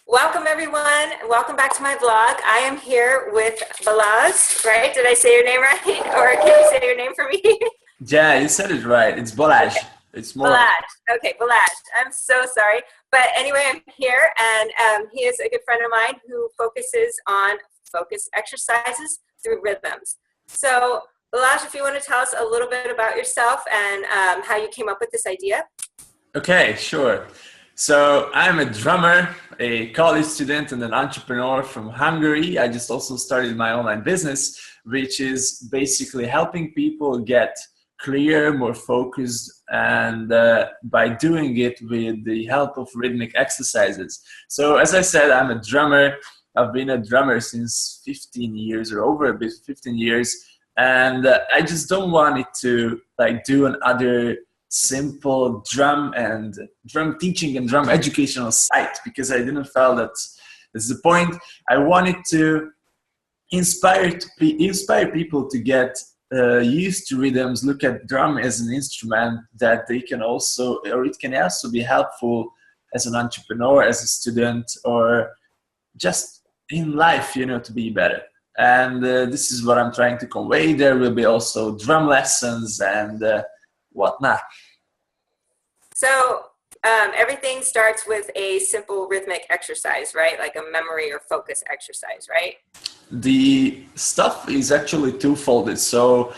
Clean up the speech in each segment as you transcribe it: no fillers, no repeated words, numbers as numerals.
Welcome everyone. Welcome back to my vlog. I am here with Balazs, right? Did I say your name right? Or can you say your name for me? Yeah, you said it right. It's Balazs. Okay. It's more. Balazs. Okay, Balazs. I'm so sorry. But anyway, I'm here and he is a good friend of mine who focuses on focus exercises through rhythms. So Balazs, if you want to tell us a little bit about yourself and how you came up with this idea. Okay, sure. So I'm a drummer, a college student, and an entrepreneur from Hungary. I just also started my online business, which is basically helping people get clear, more focused, and by doing it with the help of rhythmic exercises. So as I said, I'm a drummer. I've been a drummer since 15 years or over a bit, 15 years. And I just don't want it to like do another simple drum teaching and drum educational site, because I didn't feel that's the point. I wanted to inspire people to get used to rhythms, look at drum as an instrument that they can also, or it can also be helpful as an entrepreneur, as a student, or just in life, to be better. And this is what I'm trying to convey. There will be also drum lessons and whatnot. So everything starts with a simple rhythmic exercise, right? Like a memory or focus exercise, right? The stuff is actually twofolded. So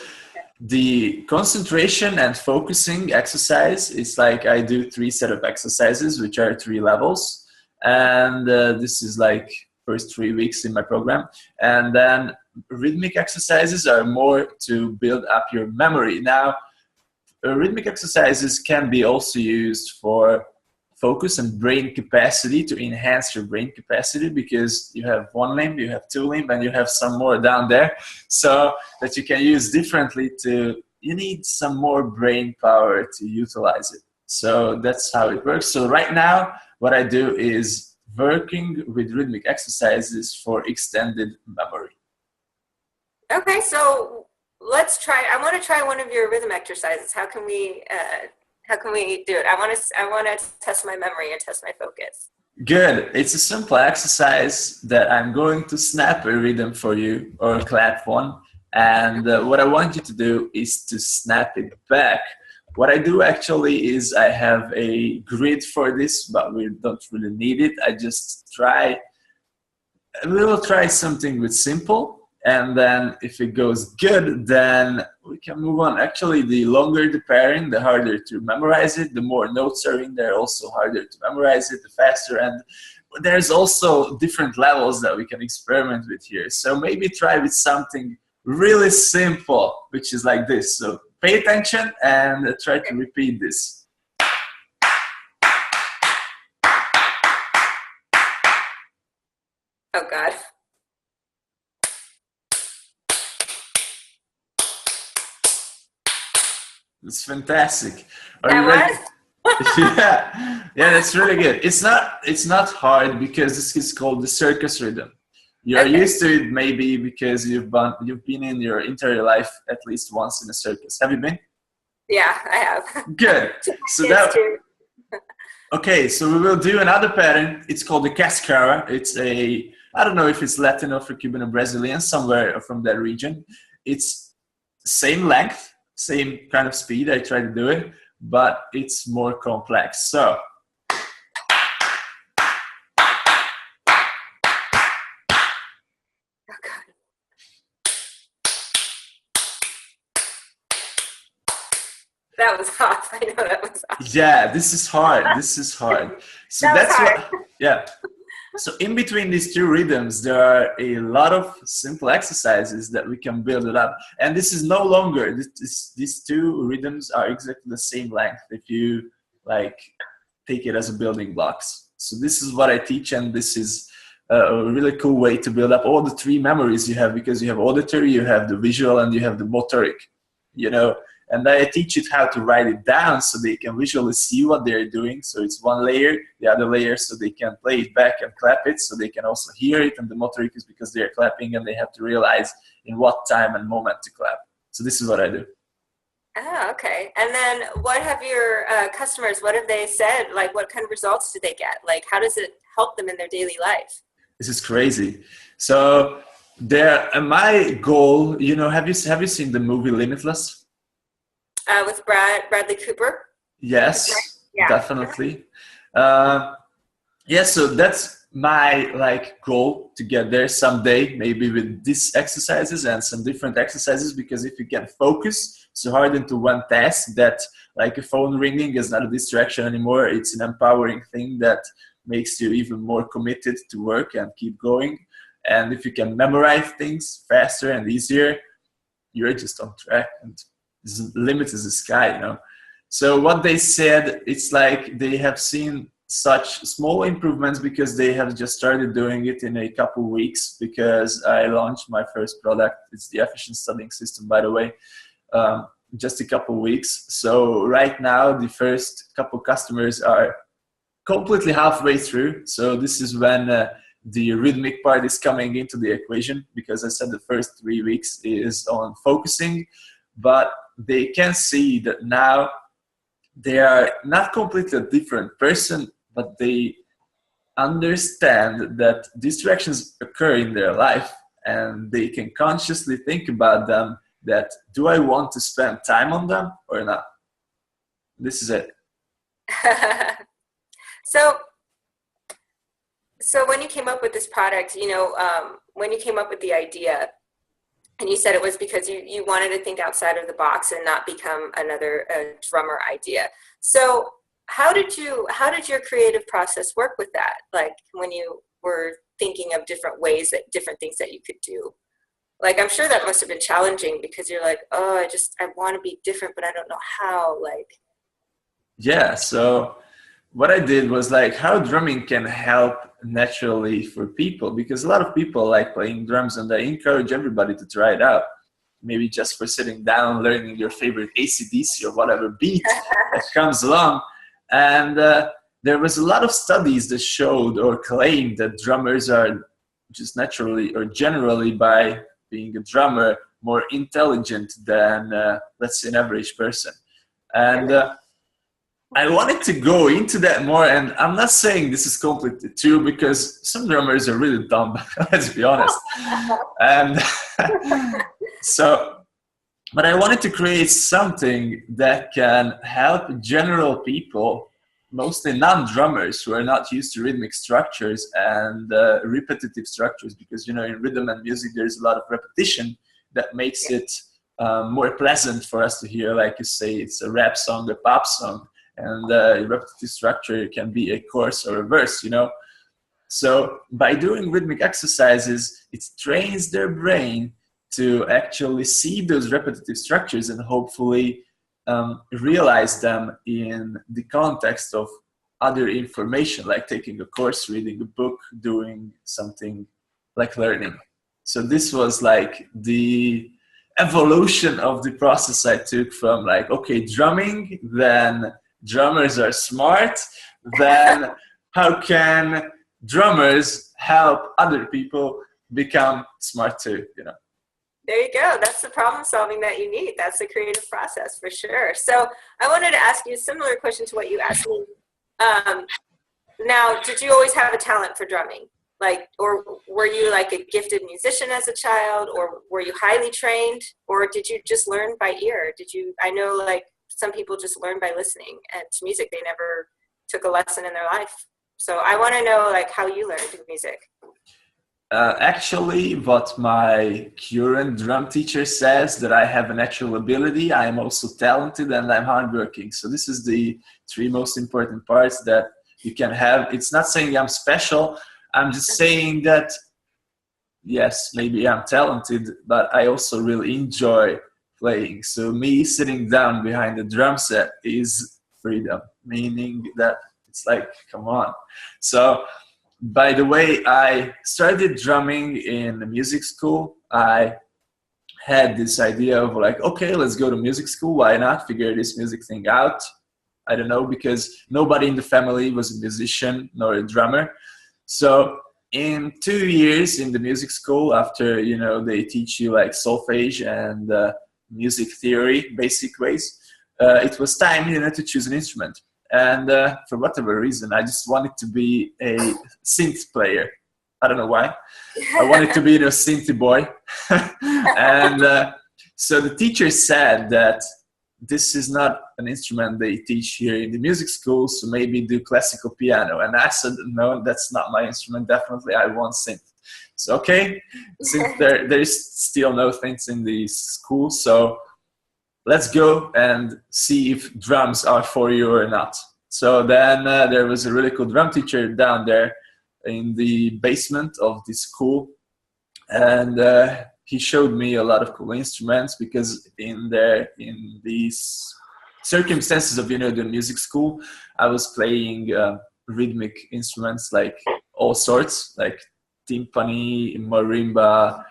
the concentration and focusing exercise is like I do 3 set of exercises, which are 3 levels. And this is like first 3 weeks in my program. And then rhythmic exercises are more to build up your memory. Now, rhythmic exercises can be also used for focus and brain capacity, to enhance your brain capacity, because you have 1 limb, you have 2 limbs, and you have some more down there, so that you can use differently. You need some more brain power to utilize it. So that's how it works. So right now, what I do is working with rhythmic exercises for extended memory. Okay, so let's try. I want to try one of your rhythm exercises. How can we do it? I want to test my memory and test my focus. Good. It's a simple exercise that I'm going to snap a rhythm for you, or clap one. And what I want you to do is to snap it back. What I do actually is I have a grid for this, but we don't really need it. We will try something with simple. And then if it goes good, then we can move on. Actually, the longer the pairing, the harder to memorize it. The more notes are in there, also harder to memorize it, the faster. And there's also different levels that we can experiment with here. So maybe try with something really simple, which is like this. So pay attention and try to repeat this. Oh, God. It's fantastic. Are That you ready? was? Yeah, that's really good. It's not hard, because this is called the circus rhythm. You're Okay. used to it maybe because you've been in your entire life at least once in a circus. Have you been? Yeah, I have. Good. So okay, so we will do another pattern. It's called the cascara. I don't know if it's Latin or Cuban or Brazilian, somewhere from that region. It's same length, same kind of speed. I try to do it, but it's more complex. So Oh, God. That was off. I know that was off. yeah, this is hard. This is hard. So That was that's hard. what. Yeah. So in between these 2 rhythms, there are a lot of simple exercises that we can build it up. And this is no longer, these 2 rhythms are exactly the same length if you like take it as a building blocks. So this is what I teach, and this is a really cool way to build up all the 3 memories you have, because you have auditory, you have the visual, and you have the motoric, And I teach it how to write it down so they can visually see what they're doing. So it's 1 layer, the other layer, so they can play it back and clap it, so they can also hear it. And the motoric is because they're clapping and they have to realize in what time and moment to clap. So this is what I do. Oh, okay. And then what have your customers, what have they said? Like, what kind of results do they get? Like, how does it help them in their daily life. This is crazy. So my goal, you know, have you seen the movie Limitless? With Bradley Cooper? Yes, Yeah. definitely. Yeah, so that's my like goal, to get there someday, maybe with these exercises and some different exercises, because if you can focus so hard into one task, that like a phone ringing is not a distraction anymore, it's an empowering thing that makes you even more committed to work and keep going. And if you can memorize things faster and easier, you're just on track, and the limit is the sky, you know. So what they said, it's like they have seen such small improvements because they have just started doing it in a couple weeks, because I launched my first product. It's the efficient studying system, by the way, just a couple weeks. So right now the first couple customers are completely halfway through. So this is when the rhythmic part is coming into the equation, because I said the first 3 weeks is on focusing, but they can see that now they are not completely a different person, but they understand that distractions occur in their life, and they can consciously think about them, that do I want to spend time on them or not? This is it. So when you came up with this product, you know, when you came up with the idea, and you said it was because you wanted to think outside of the box and not become another drummer idea. So how did your creative process work with that? Like when you were thinking of different ways, that different things that you could do. Like I'm sure that must have been challenging, because you're like, oh, I want to be different, but I don't know how. Like, yeah. So what I did was like how drumming can help naturally for people, because a lot of people like playing drums, and I encourage everybody to try it out. Maybe just for sitting down, learning your favorite AC/DC or whatever beat that comes along. And there was a lot of studies that showed or claimed that drummers are just naturally or generally, by being a drummer, more intelligent than, let's say, an average person. And I wanted to go into that more, and I'm not saying this is completely true, because some drummers are really dumb, let's be honest. And so, but I wanted to create something that can help general people, mostly non-drummers who are not used to rhythmic structures and repetitive structures, because, you know, in rhythm and music, there's a lot of repetition that makes it more pleasant for us to hear. Like you say, it's a rap song, a pop song, and repetitive structure can be a chorus or a verse, you know. So by doing rhythmic exercises, it trains their brain to actually see those repetitive structures and hopefully realize them in the context of other information, like taking a course, reading a book, doing something like learning. So this was like the evolution of the process I took from like, okay, drumming, then drummers are smart, then how can drummers help other people become smart too, you know? There you go. That's the problem solving that you need. That's the creative process for sure. So I wanted to ask you a similar question to what you asked me. Now, did you always have a talent for drumming? Like, or were you like a gifted musician as a child, or were you highly trained, or did you just learn by ear? I know like some people just learn by listening and to music. They never took a lesson in their life. So I want to know like how you learned music. Actually, what my current drum teacher says, that I have a natural ability, I am also talented, and I'm hardworking. So this is the 3 most important parts that you can have. It's not saying I'm special. I'm just saying that, yes, maybe I'm talented, but I also really enjoy playing. So me sitting down behind the drum set is freedom, meaning that it's like, come on. So by the way, I started drumming in music school. I had this idea of like, okay, let's go to music school. Why not figure this music thing out? I don't know, because nobody in the family was a musician nor a drummer. So in 2 years in the music school, after, you know, they teach you like solfege and music theory, basic ways, it was time, you know, to choose an instrument. And for whatever reason, I just wanted to be a synth player. I don't know why. I wanted to be a synthy boy. And so the teacher said that this is not an instrument they teach here in the music school, so maybe do classical piano. And I said, no, that's not my instrument. Definitely, I want synth. So, okay, since there's still no synths in the school, so let's go and see if drums are for you or not. So then there was a really cool drum teacher down there in the basement of the school, and he showed me a lot of cool instruments, because in these circumstances of, the music school, I was playing rhythmic instruments, like all sorts, like timpani, marimba,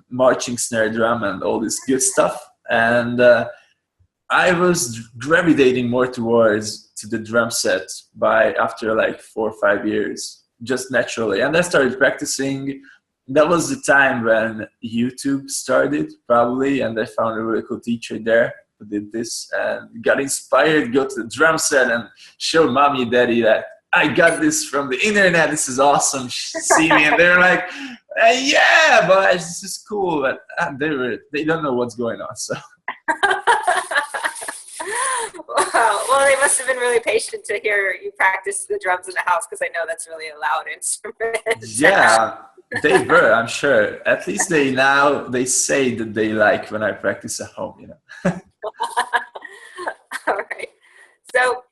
marching snare drum, and all this good stuff. And I was gravitating more towards to the drum set after like 4 or 5 years, just naturally. And I started practicing. That was the time when YouTube started, probably, and I found a really cool teacher there who did this, and got inspired, go to the drum set and show mommy and daddy that I got this from the internet, this is awesome, see me. And they're like, yeah, but this is cool. But they don't know what's going on, so. Wow. Well, they must have been really patient to hear you practice the drums in the house, because I know that's really a loud instrument. Yeah, they were, I'm sure. At least they say that they like when I practice at home, All right. So,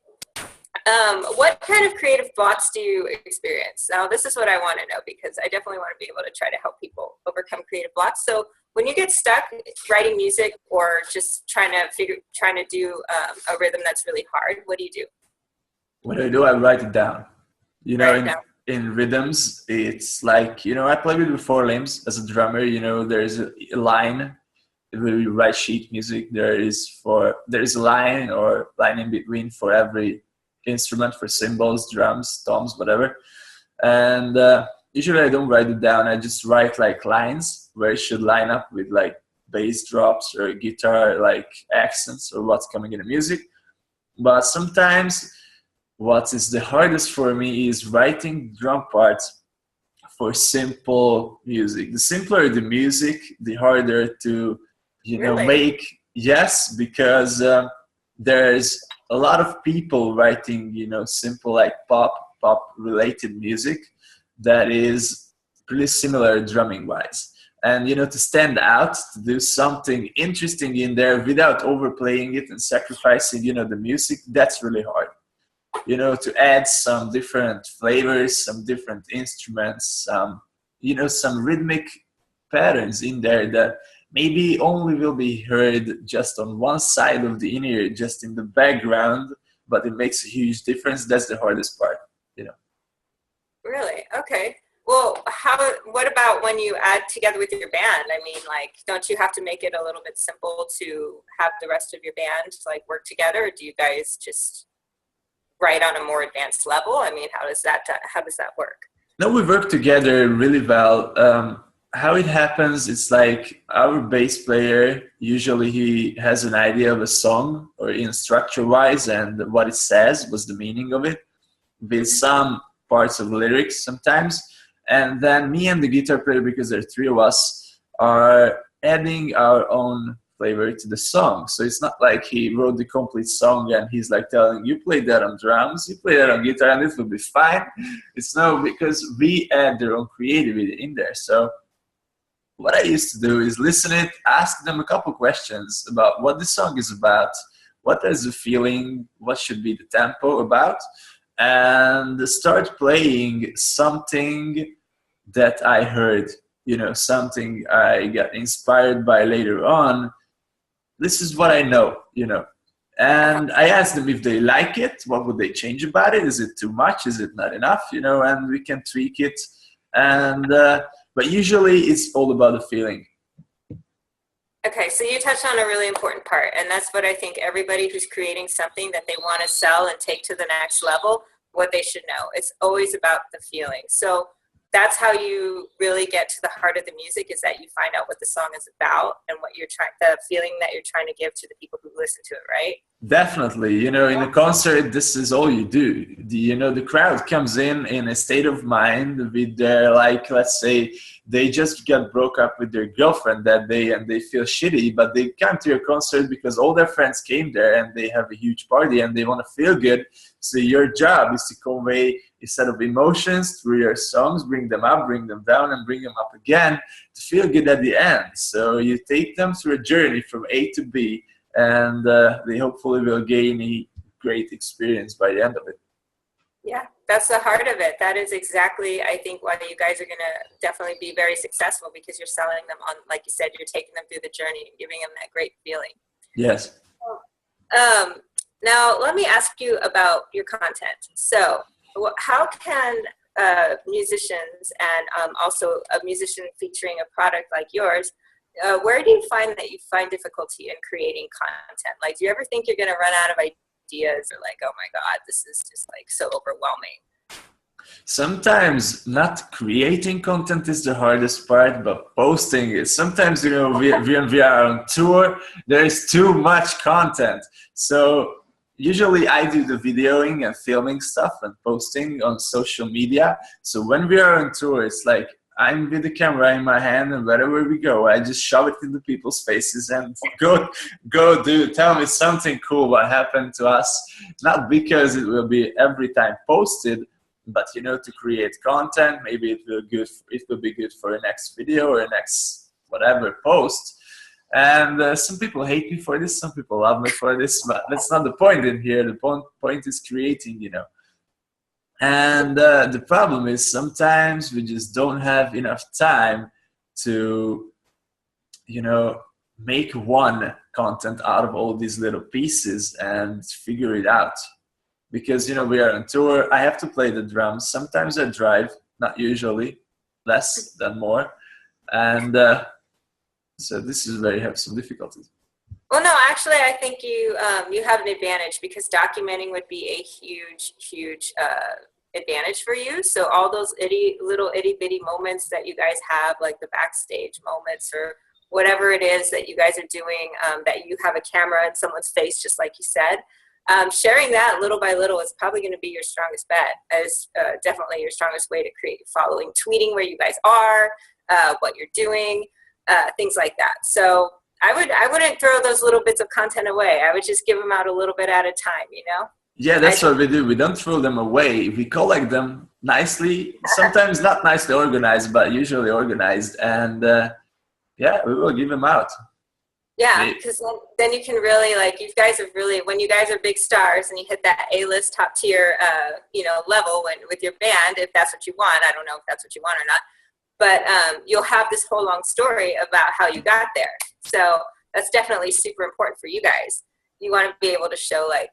what kind of creative blocks do you experience? Now, this is what I want to know, because I definitely want to be able to try to help people overcome creative blocks. So, when you get stuck writing music, or just trying to do a rhythm that's really hard, what do you do? What do? I write it down. Write it down. In rhythms, it's like, I play with the 4 limbs as a drummer. There's a line. When we write sheet music, there is a line or line in between for every instrument, for cymbals, drums, toms, whatever. And usually I don't write it down. I just write like lines where it should line up with like bass drops or guitar like accents or what's coming in the music. But sometimes what is the hardest for me is writing drum parts for simple music. The simpler the music, the harder to Really? make. Yes, because there's a lot of people writing simple like pop related music that is pretty similar drumming wise. And to stand out, to do something interesting in there without overplaying it and sacrificing the music, that's really hard. To add some different flavors, some different instruments, some rhythmic patterns in there that maybe only will be heard just on one side of the in-ear, just in the background, but it makes a huge difference. That's the hardest part, Really? Okay. Well, what about when you add together with your band? I mean, like, don't you have to make it a little bit simple to have the rest of your band like work together? Or do you guys just write on a more advanced level? I mean, how does that work? No, we work together really well. How it happens, it's like our bass player, usually he has an idea of a song or in structure wise and what it says, what's the meaning of it, with some parts of lyrics sometimes. And then me and the guitar player, because there are 3 of us, are adding our own flavor to the song. So it's not like he wrote the complete song and he's like telling you play that on drums, you play that on guitar, and it will be fine. It's no, because we add their own creativity in there. So what I used to do is listen it, ask them a couple questions about what the song is about, what is the feeling, what should be the tempo about, and start playing something that I heard, something I got inspired by later on. This is what I know, And I asked them if they like it, what would they change about it? Is it too much? Is it not enough? And we can tweak it. And but usually it's all about the feeling. Okay, so you touched on a really important part, and that's what I think everybody who's creating something that they want to sell and take to the next level, what they should know. It's always about the feeling. So that's how you really get to the heart of the music, is that you find out what the song is about and what the feeling that you're trying to give to the people who listen to it, right? Definitely, you know, in a concert, this is all you do. The crowd comes in a state of mind with their, like, let's say they just got broke up with their girlfriend that day and they feel shitty, but they come to your concert because all their friends came there and they have a huge party and they want to feel good. So your job is to convey a set of emotions through your songs, bring them up, bring them down, and bring them up again to feel good at the end. So you take them through a journey from A to B, and they hopefully will gain a great experience by the end of it. Yeah, that's the heart of it. That is exactly, I think, why you guys are going to definitely be very successful, because you're selling them on, like you said, you're taking them through the journey and giving them that great feeling. Yes. Now, let me ask you about your content. So how can musicians and also a musician featuring a product like yours, where do you find that you find difficulty in creating content? Like, do you ever think you're going to run out of ideas, or like, oh my God, this is just like so overwhelming? Sometimes not creating content is the hardest part, but posting is. Sometimes, when we are on tour, there is too much content. So usually I do the videoing and filming stuff and posting on social media. So when we are on tour, it's like I'm with the camera in my hand, and wherever we go, I just shove it into people's faces and go tell me something cool what happened to us. Not because it will be every time posted, but to create content. Maybe it will be good for a next video or a next whatever post. And some people hate me for this, some people love me for this, but that's not the point in here. The point is creating, And the problem is sometimes we just don't have enough time to, make one content out of all these little pieces and figure it out. Because, we are on tour, I have to play the drums. Sometimes I drive, not usually, less than more. And so this is where you have some difficulties. Well, no, actually, I think you have an advantage, because documenting would be a huge advantage for you. So all those little itty bitty moments that you guys have, like the backstage moments or whatever it is that you guys are doing, that you have a camera in someone's face, just like you said, sharing that little by little is probably going to be your strongest bet, as definitely your strongest way to create a following. Tweeting where you guys are, what you're doing, things like that. So I wouldn't throw those little bits of content away. I would just give them out a little bit at a time, Yeah, that's what we do. We don't throw them away. We collect them nicely, sometimes not nicely organized, but usually organized. And we will give them out. Yeah, because then you can really, like, you guys have really, when you guys are big stars and you hit that A-list top tier, level with your band, if that's what you want. I don't know if that's what you want or not. But you'll have this whole long story about how you got there. So that's definitely super important for you guys. You want to be able to show, like,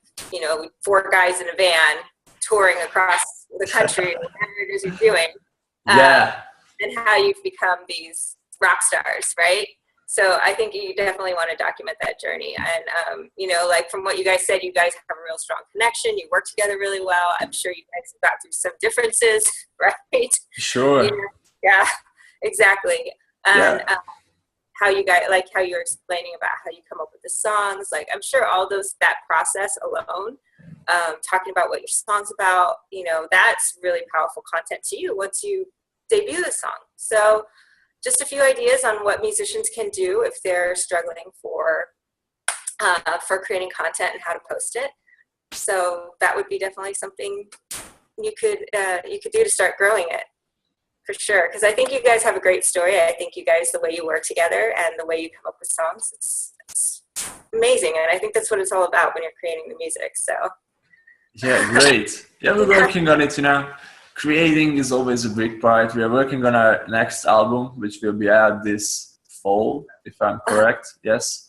4 guys in a van touring across the country, whatever it is you're doing, and how you've become these rock stars, right? So I think you definitely want to document that journey. And, like from what you guys said, you guys have a real strong connection. You work together really well. I'm sure you guys have got through some differences, right? Sure. Yeah, exactly. And how you guys, like how you're explaining about how you come up with the songs, like I'm sure all that process alone, talking about what your song's about, that's really powerful content to you once you debut the song. So just a few ideas on what musicians can do if they're struggling for creating content and how to post it. So that would be definitely something you could do to start growing it. For sure, because I think you guys have a great story. I think you guys, the way you work together and the way you come up with songs, it's amazing. And I think that's what it's all about when you're creating the music. So yeah, great. Yeah, we're working on it. Creating is always a big part. We are working on our next album, which will be out this fall, if I'm correct. Yes.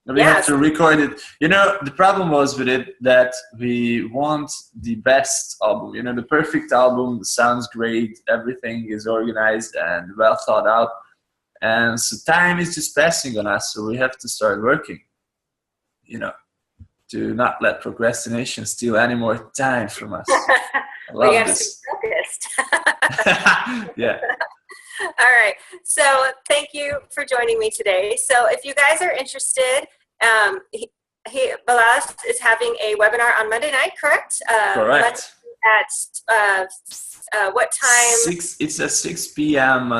And we have to record it. The problem was with it that we want the best album, the perfect album, sounds great, everything is organized and well thought out. And so time is just passing on us, so we have to start working, to not let procrastination steal any more time from us. I love this. Yeah. All right. So thank you for joining me today. So if you guys are interested, Balazs is having a webinar on Monday night, correct? Correct. At what time? It's at 6 p.m.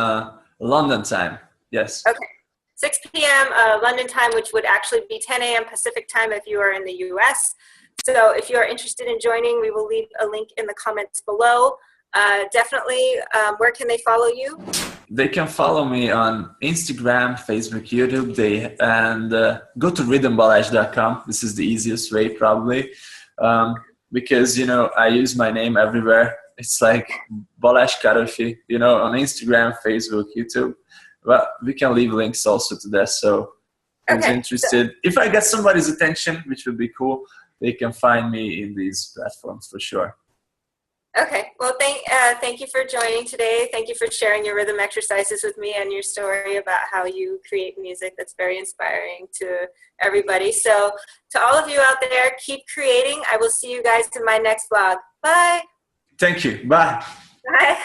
London time. Yes. Okay. 6 p.m. London time, which would actually be 10 a.m. Pacific time if you are in the US. So if you are interested in joining, we will leave a link in the comments below. Definitely, where can they follow you? They can follow me on Instagram, Facebook, YouTube, and go to rhythmbalazs.com. This is the easiest way probably, because, you know, I use my name everywhere. It's like Balazs Karolyfi, you know, on Instagram, Facebook, YouTube. Well, we can leave links also to that. So who's interested, if I get somebody's attention, which would be cool, they can find me in these platforms for sure. Okay, well, thank you for joining today. Thank you for sharing your rhythm exercises with me and your story about how you create music. That's very inspiring to everybody. So to all of you out there, keep creating. I will see you guys in my next vlog. Bye. Thank you. Bye. Bye.